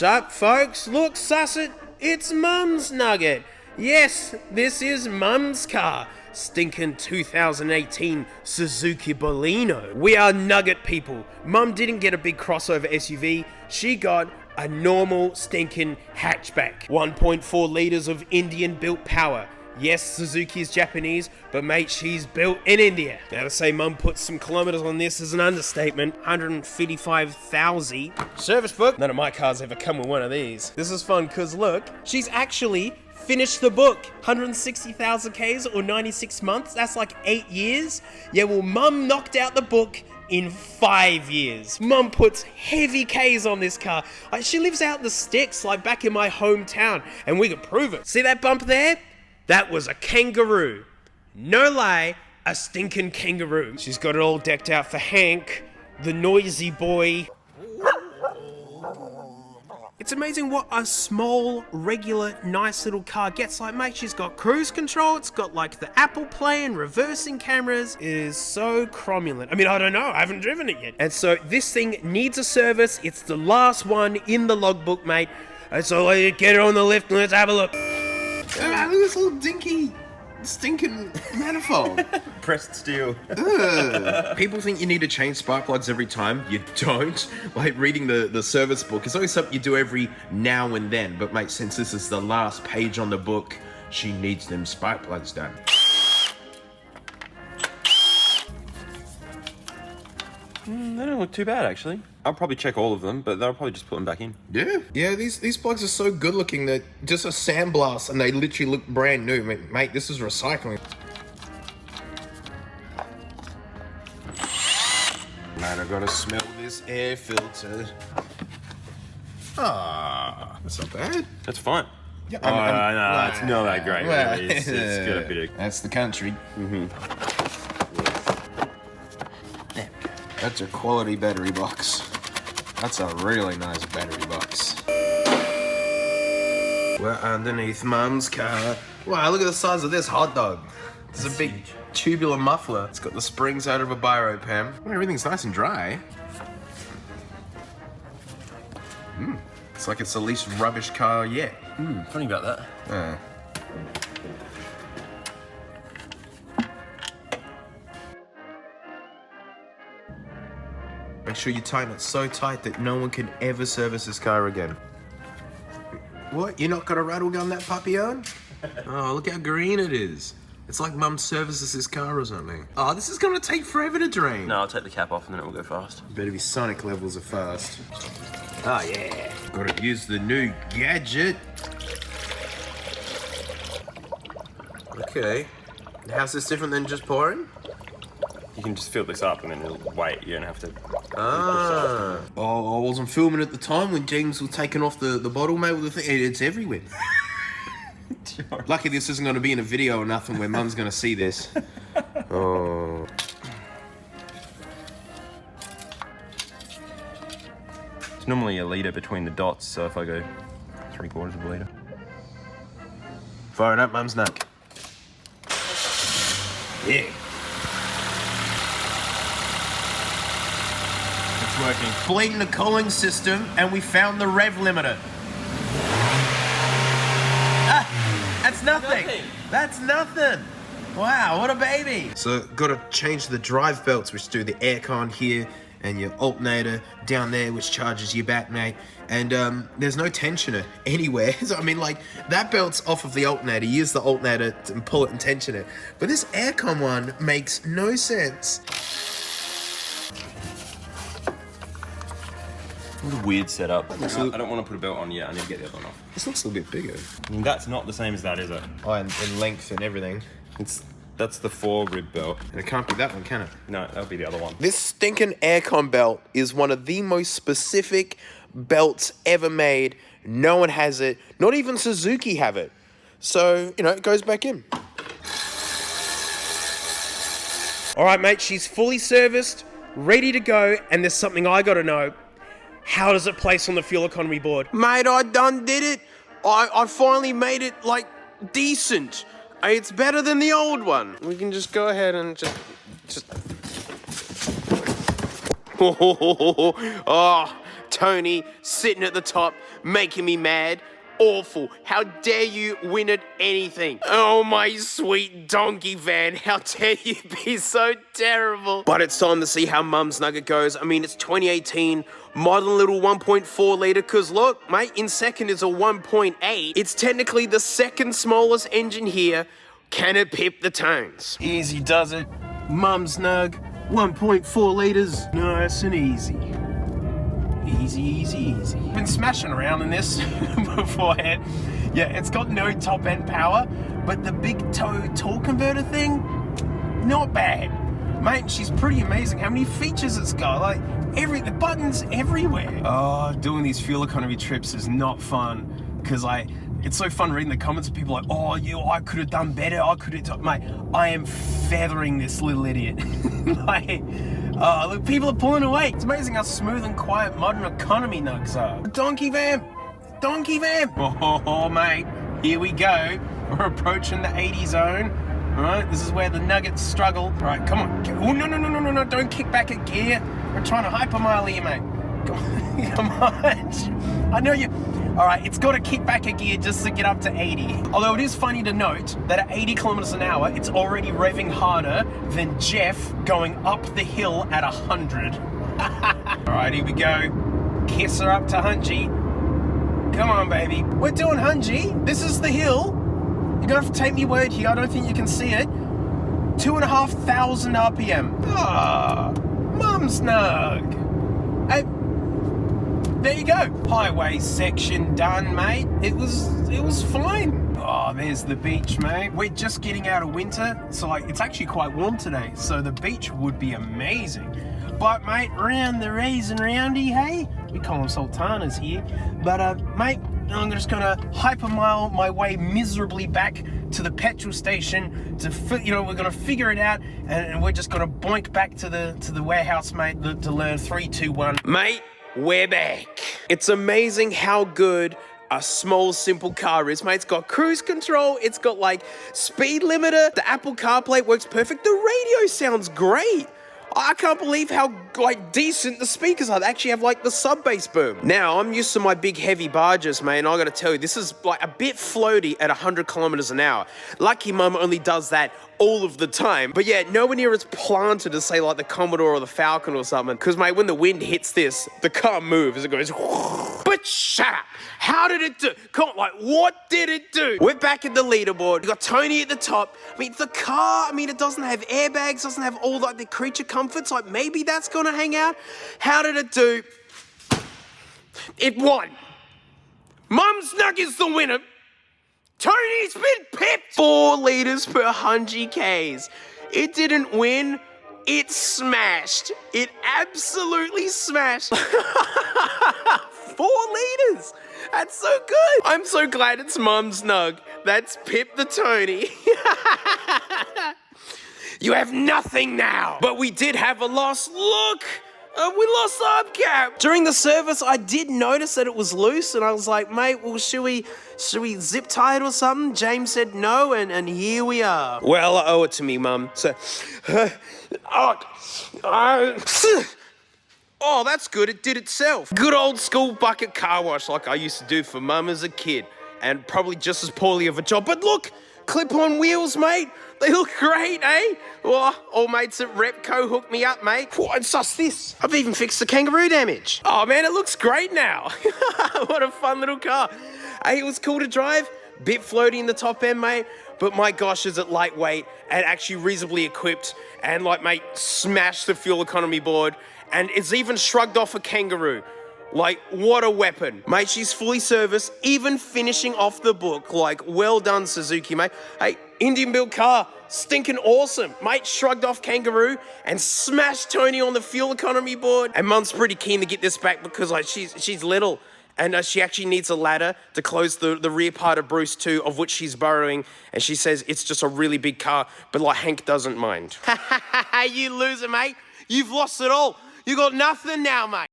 What's up, folks? Look, suss it, it's Mums Nugget. Yes, this is Mum's car. Stinking 2018 Suzuki Baleno. We are Nugget people. Mum didn't get a big crossover SUV. She got a normal stinking hatchback. 1.4 litres of Indian-built power. Yes, Suzuki is Japanese, but mate, she's built in India. Now to say Mum put some kilometres on this is an understatement. 155,000. Service book. None of my cars ever come with one of these. This is fun because look, she's actually finished the book. 160,000 Ks or 96 months. That's like 8 years. Yeah, well, Mum knocked out the book in 5 years. Mum puts heavy Ks on this car. She lives out in the sticks, like back in my hometown, and we can prove it. See that bump there? That was a kangaroo. No lie, a stinking kangaroo. She's got it all decked out for Hank, the noisy boy. It's amazing what a small, regular, nice little car gets. Like, mate, she's got cruise control, it's got like the Apple Play and reversing cameras. It is so cromulent. I mean, I don't know, I haven't driven it yet. And so this thing needs a service. It's the last one in the logbook, mate. And so get it on the lift and let's have a look. Oh, man, look at this little dinky, stinking manifold. Pressed steel. People think you need to change spark plugs every time. You don't. Like reading the service book, it's always something you do every now and then. But mate, since this is the last page on the book, she needs them spark plugs done. They don't look too bad, actually. I'll probably check all of them, but they'll probably just put them back in. Yeah, these plugs are so good looking that just a sandblast and they literally look brand new. Mate, this is recycling. Man, I gotta smell this air filter. Ah, that's not bad. That's fine. Yeah, no, it's not that great, really. It's got a bit of... That's the country. That's a quality battery box. That's a really nice battery box. We're underneath Mum's car. Wow, look at the size of this hot dog. It's a big tubular muffler. It's got the springs out of a biro pan. Well, everything's nice and dry. It's like it's the least rubbish car yet. Funny about that. Make sure you tighten it so tight that no one can ever service this car again. What? You're not gonna rattle gun that puppy on? Oh, look how green it is. It's like Mum services this car or something. Oh, this is gonna take forever to drain. No, I'll take the cap off and then it will go fast. Better be Sonic levels of fast. Oh yeah. Gotta use the new gadget. Okay. How's this different than just pouring? You can just fill this up and then it'll wait. You don't have to... Oh, I wasn't filming at the time when James was taking off the bottle, mate, with the thing. It's everywhere. Lucky this isn't going to be in a video or nothing where Mum's going to see this. Oh. It's normally a litre between the dots, so if I go 3/4 of a litre. Firing up Mum's Nugg. Yeah. It's working. Bleeding the cooling system, and we found the rev limiter. Ah, that's nothing. That's nothing. Wow, what a baby. So, gotta change the drive belts, which do the aircon here, and your alternator down there, which charges your back, mate. And there's no tensioner anywhere. So, I mean, like, that belt's off of the alternator. You use the alternator to pull it and tension it. But this aircon one makes no sense. What a weird setup. I don't want to put a belt on yet. I need to get the other one off. This looks a little bit bigger. I mean, that's not the same as that, is it? Oh, and length and everything. That's the 4-rib belt. And it can't be that one, can it? No, that'll be the other one. This stinking aircon belt is one of the most specific belts ever made. No one has it. Not even Suzuki have it. So, you know, it goes back in. All right, mate, she's fully serviced, ready to go, and there's something I gotta know. How does it place on the fuel economy board? Mate, I done did it. I finally made it, like, decent. It's better than the old one. We can just go ahead and just... Oh, Tony sitting at the top, making me mad. Awful. How dare you win at anything? Oh, my sweet donkey van. How dare you be so terrible? But it's time to see how Mums Nugget goes. I mean, it's 2018, modern little 1.4 litre, because look, mate, in second is a 1.8. It's technically the second smallest engine here. Can it pip the tones? Easy does it. Mums Nugg, 1.4 litres. Nice and easy. Easy, easy, easy. Been smashing around in this beforehand. Yeah, it's got no top end power, but the big toe torque converter thing, not bad. Mate, she's pretty amazing. How many features it's got? Like, the buttons everywhere. Oh, doing these fuel economy trips is not fun, because it's so fun reading the comments of people like, oh, I could have done better. I could have done, mate, I am feathering this little idiot. Like, oh, look, people are pulling away. It's amazing how smooth and quiet modern economy Nuggs are. Donkey van! Donkey van! Oh, mate, here we go. We're approaching the 80 zone. All right, this is where the Nuggets struggle. All right, come on. Oh, no, don't kick back a gear. We're trying to hypermile here, mate. Come on. I know you. All right, it's got to kick back a gear just to get up to 80. Although it is funny to note that at 80 kilometers an hour, it's already revving harder than Jeff going up the hill at 100. All right, here we go. Kiss her up to Hungy. Come on, baby. We're doing Hungy. This is the hill. You're gonna have to take me word here. I don't think you can see it. 2,500 RPM. Ah, Mums Nugg. Hey, there you go. Highway section done, mate. It was fine. Oh, there's the beach, mate. We're just getting out of winter, so it's actually quite warm today. So the beach would be amazing. But mate, round the raisin roundy, hey? We call them sultanas here. But mate, I'm just gonna hypermile my way miserably back to the petrol station to, we're gonna figure it out, and we're just gonna boink back to the warehouse, mate, to learn 3, 2, 1. Mate, we're back. It's amazing how good a small, simple car is, mate. It's got cruise control. It's got speed limiter. The Apple CarPlay works perfect. The radio sounds great. I can't believe how decent the speakers are. They actually have the sub bass boom. Now, I'm used to my big heavy barges, mate, and I gotta tell you, this is a bit floaty at 100 kilometers an hour. Lucky Mum only does that all of the time. But yeah, nowhere near as planted as say the Commodore or the Falcon or something. Because mate, when the wind hits this, the car moves. It goes. But shut up. How did it do? Come on, what did it do? We're back at the leaderboard. We got Tony at the top. I mean, the car, it doesn't have airbags, doesn't have all the creature comforts. Maybe that's gonna hang out. How did it do? It won. Mums Nugget is the winner. Tony's been pipped. 4 litres per 100 Ks. It didn't win. It smashed. It absolutely smashed. 4 litres. That's so good. I'm so glad it's Mums Nugg. That's Pip the Tony. You have nothing now. But we did have a loss. Look. We lost the hubcap. During the service, I did notice that it was loose, and I was like, mate, well, should we zip tie it or something? James said no, and here we are. Well, owe it to me, Mum. So, oh, that's good. It did itself. Good old school bucket car wash like I used to do for Mum as a kid, and probably just as poorly of a job. But look, clip-on wheels, mate. They look great, eh? Oh, all mates at Repco hooked me up, mate. And suss this. I've even fixed the kangaroo damage. Oh, man, it looks great now. What a fun little car. Hey, it was cool to drive. Bit floaty in the top end, mate. But my gosh, is it lightweight and actually reasonably equipped. And, mate, smashed the fuel economy board. And it's even shrugged off a kangaroo. What a weapon. Mate, she's fully serviced, even finishing off the book. Well done, Suzuki, mate. Hey, Indian-built car, stinking awesome. Mate, shrugged off kangaroo and smashed Tony on the fuel economy board. And Mum's pretty keen to get this back because, she's little. And she actually needs a ladder to close the rear part of Bruce too, of which she's borrowing. And she says it's just a really big car, but Hank doesn't mind. You loser, mate. You've lost it all. You got nothing now, mate.